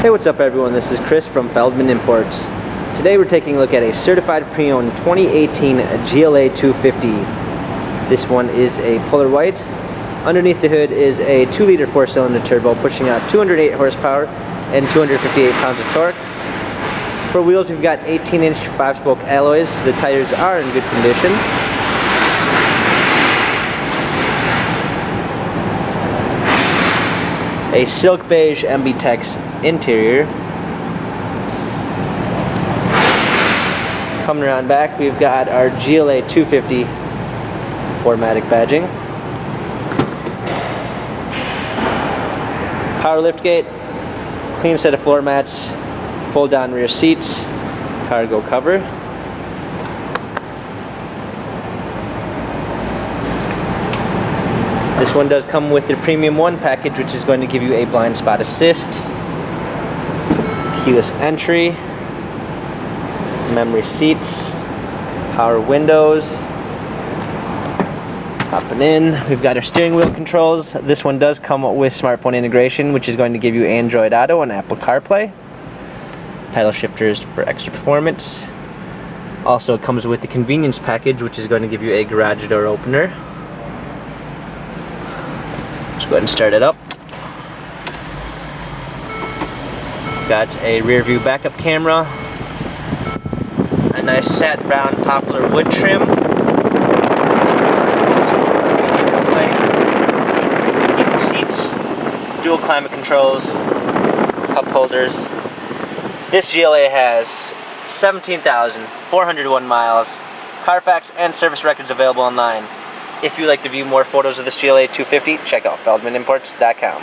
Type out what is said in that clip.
Hey, what's up everyone? This is Chris from Feldmann Imports. Today we're taking a look at a certified pre-owned 2018 GLA 250. This one is a polar white. Underneath the hood is a 2-liter 4-cylinder turbo pushing out 208 horsepower and 258 pounds of torque. For wheels we've got 18-inch 5-spoke alloys. The tires are in good condition. A silk beige MB-Tex interior. Coming around back, we've got our GLA 250 4MATIC badging. Power liftgate, clean set of floor mats, fold down rear seats, cargo cover. This one does come with the Premium 1 package, which is going to give you a blind spot assist, keyless entry, memory seats, power windows. Hopping in, we've got our steering wheel controls. This one does come with smartphone integration, which is going to give you Android Auto and Apple CarPlay. Paddle shifters for extra performance. Also it comes with the convenience package, which is going to give you a garage door opener. Let's go ahead and start it up. Got a rear view backup camera, a nice satin brown poplar wood trim, heated seats, dual climate controls, cup holders. This GLA has 17,401 miles, Carfax and service records available online. If you'd like to view more photos of this GLA 250, check out feldmanimports.com.